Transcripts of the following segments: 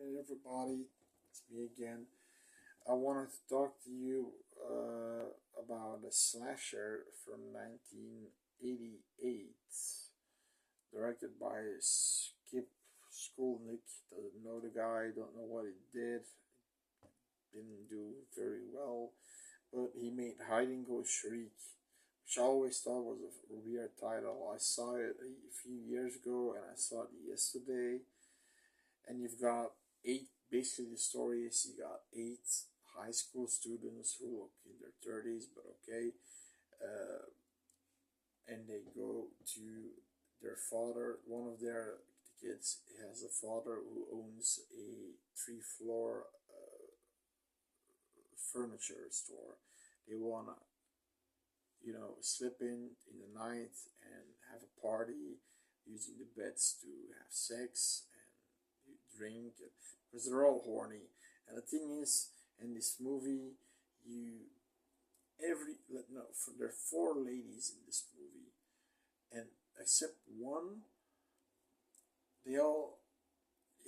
Hey everybody, it's me again. I wanted to talk to you about a slasher from 1988, directed by Skip Skolnick. Doesn't know the guy, don't know what he did, didn't do very well, but he made Hide and Go Shriek, which I always thought was a weird title. I saw it a few years ago and I saw it yesterday, and you've got eight, basically the story is you got eight high school students who look in their 30s, but okay, uh, and they go to their father. One of their kids has a father who owns a three-floor furniture store. They wanna, slip in the night and have a party using the beds to have sex and drink because they're all horny. And the thing is, in this movie, you every no, there are four ladies in this movie, and except one, they all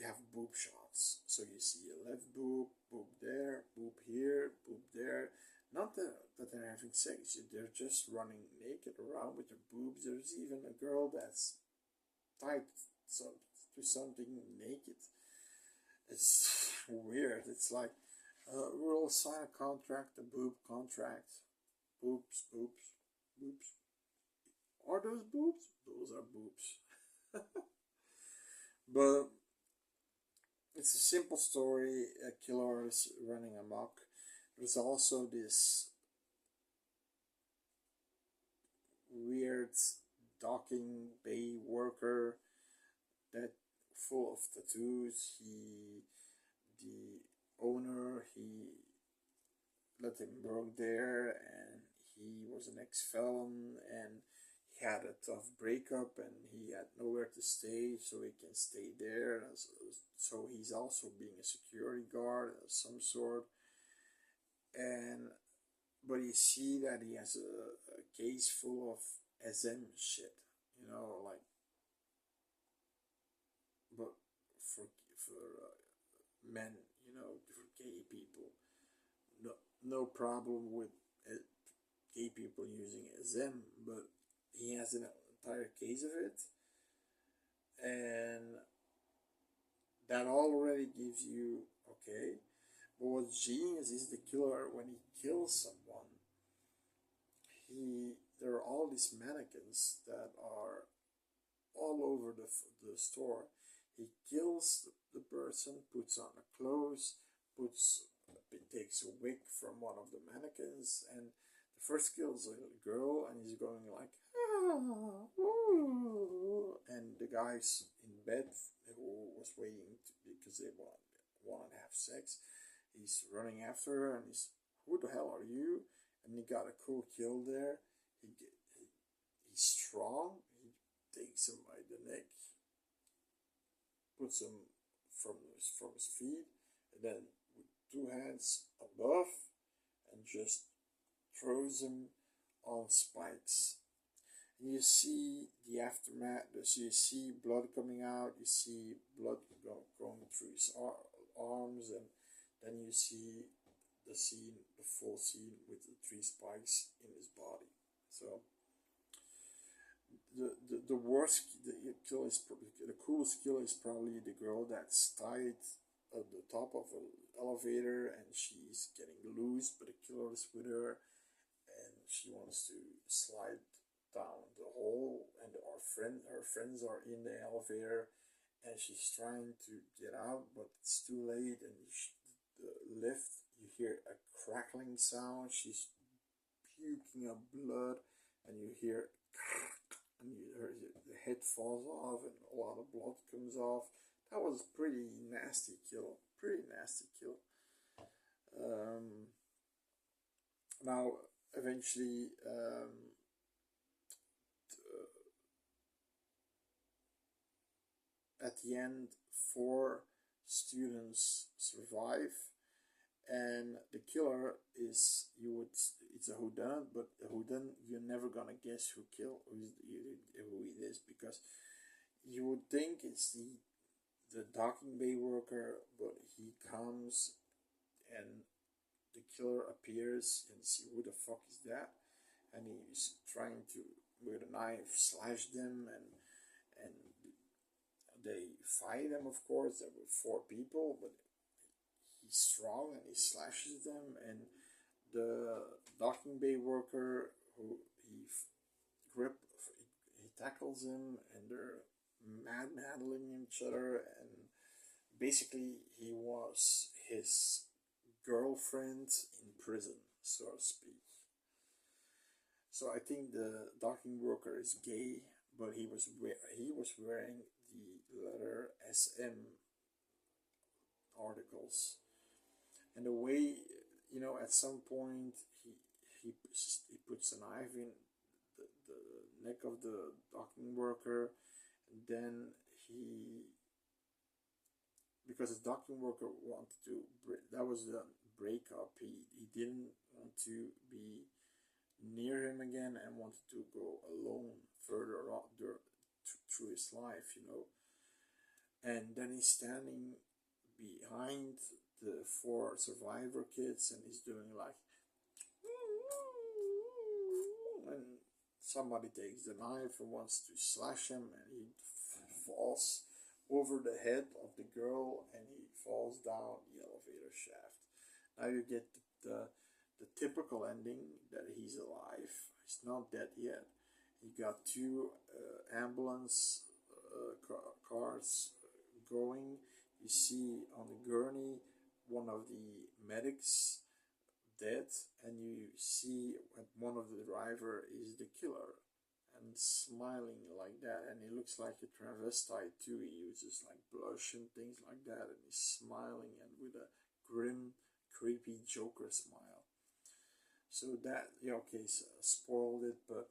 have boob shots. So you see a left boob, boob there, boob here, boob there. Not that they're having sex, they're just running naked around with their boobs. There's even a girl that's tied to something naked. It's weird. It's like we'll sign a contract, a boob contract. Boobs, boobs, boobs. Are those boobs? Those are boobs. But it's a simple story. A killer is running amok. There's also this weird docking bay worker that full of tattoos. The owner, he let him work there, and he was an ex-felon, and he had a tough breakup, and he had nowhere to stay, so he can stay there. So he's also being a security guard of some sort, and but you see that he has a case full of SM shit, like but for men, for gay people. No problem with uh, gay people using SM, but he has an entire case of it, and that already gives you okay. But what's genius is the killer when he kills someone. There are all these mannequins that are all over the store. He kills the person, puts on the clothes, takes a wig from one of the mannequins, and the first kills a girl, and he's going like, ah, ooh, and the guys in bed who was waiting because they want to have sex, he's running after her, and who the hell are you? And he got a cool kill there. He's strong. He takes him by the neck, puts him from his feet, and then with two hands above, and just throws him on spikes. And you see the aftermath. So you see blood coming out. You see blood going through his arms, and then you see the full scene with the three spikes in his body. So the worst kill is probably the coolest kill is probably the girl that's tied at the top of an elevator and she's getting loose, but the killer is with her, and she wants to slide down the hole, and her friends are in the elevator, and she's trying to get out, but it's too late, and the lift, you hear a crackling sound. She's puking up blood, and you hear and the head falls off and a lot of blood comes off. That was pretty nasty kill. Pretty nasty kill. Now, eventually, at the end, four students survive, and the killer is it's a whodunit, but a whodunit you're never gonna guess who it is, because you would think it's the docking bay worker, but he comes and the killer appears and see who the fuck is that, and he's trying to with a knife slash them, and they fight him. Of course, there were four people, but he's strong and he slashes them, and the docking bay worker who grip he tackles him, and they're manhandling each other, and basically he was his girlfriend in prison, so to speak. So I think the docking worker is gay, but he was wearing the letter SM articles, and the way, at some point he puts a knife in the neck of the docking worker, and then he because the docking worker wanted to that was the breakup. He didn't want to be near him again and wanted to go alone further on through his life. And then he's standing behind the four survivor kids, and he's doing like, and somebody takes the knife and wants to slash him, and he falls over the head of the girl, and he falls down the elevator shaft. Now you get the typical ending that he's alive. He's not dead yet. You got two ambulance cars going. You see on the gurney one of the medics dead, and you see one of the driver is the killer and smiling like that, and he looks like a travestite too. He uses like blush and things like that, and he's smiling and with a grim, creepy Joker smile. So that, yeah, okay, so spoiled it, but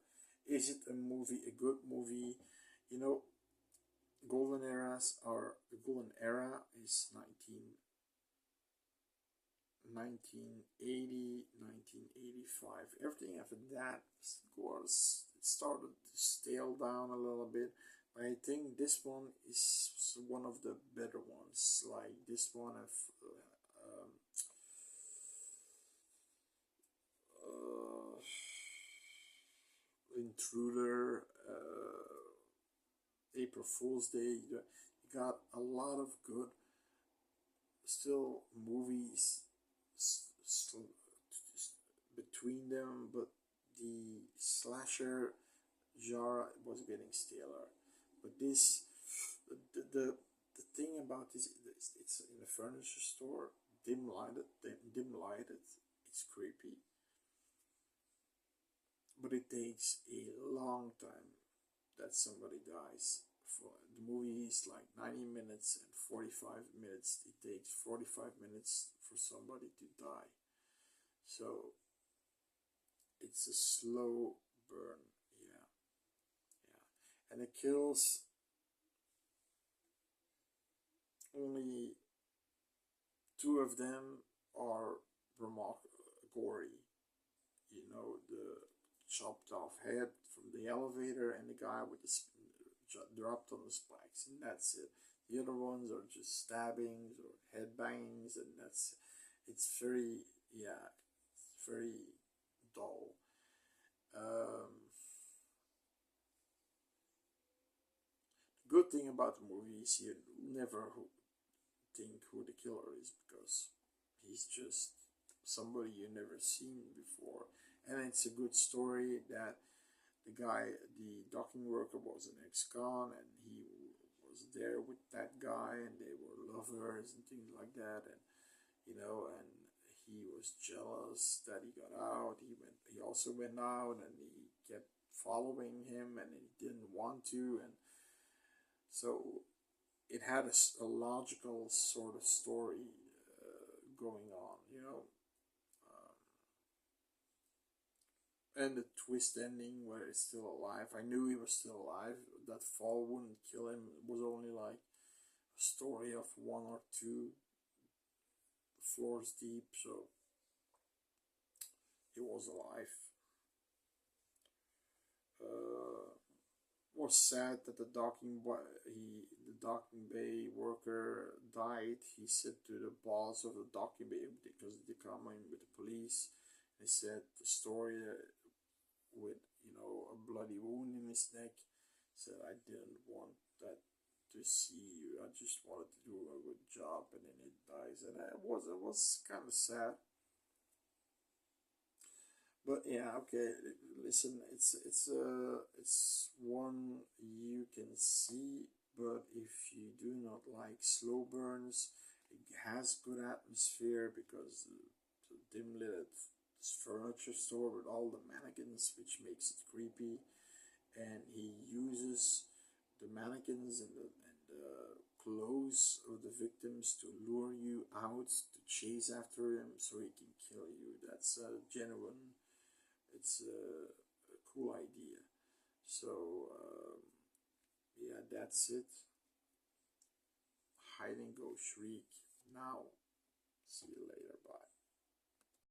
is it a movie, a good movie? You know, the golden era is 1980, 1985. Everything after that was it started to stale down a little bit. But I think this one is one of the better ones. Like this one, uh, Intruder, April Fool's Day. You got a lot of good still movies between them, but the slasher genre was getting staler. But this, the thing about this, it's in a furniture store, dim lighted. It's creepy, but it takes a long time that somebody dies. For the movie is like 90 minutes and 45 minutes. It takes 45 minutes for somebody to die. So it's a slow burn. Yeah, yeah. And the kills only two of them are gory. The chopped off head from the elevator and the guy with the dropped on the spikes, and that's it. The other ones are just stabbings or head bangs, and it's very, yeah, it's very dull. Um, Good thing about the movie is you never think who the killer is, because he's just somebody you never seen before, and it's a good story that the docking worker was an ex-con, and he was there with that guy, and they were lovers and things like that, and he was jealous that he got out. He also went out, and he kept following him, and he didn't want to, and so it had a logical sort of story going on. And the twist ending where he's still alive. I knew he was still alive. That fall wouldn't kill him. It was only like a story of one or two floors deep, so he was alive. Uh, was sad that the docking bay worker died. He said to the boss of the docking bay, because they come in with the police. He said the story with, a bloody wound in his neck. Said, I didn't want that to see you. I just wanted to do a good job, and then it dies, and it was kind of sad. But yeah, okay. Listen, it's one you can see, but if you do not like slow burns, it has good atmosphere because the dim lit furniture store with all the mannequins, which makes it creepy. And he uses the mannequins and the clothes of the victims to lure you out, to chase after him so he can kill you. That's a genuine, it's a cool idea. So, yeah, that's it. Hide and go shriek. Now, see you later.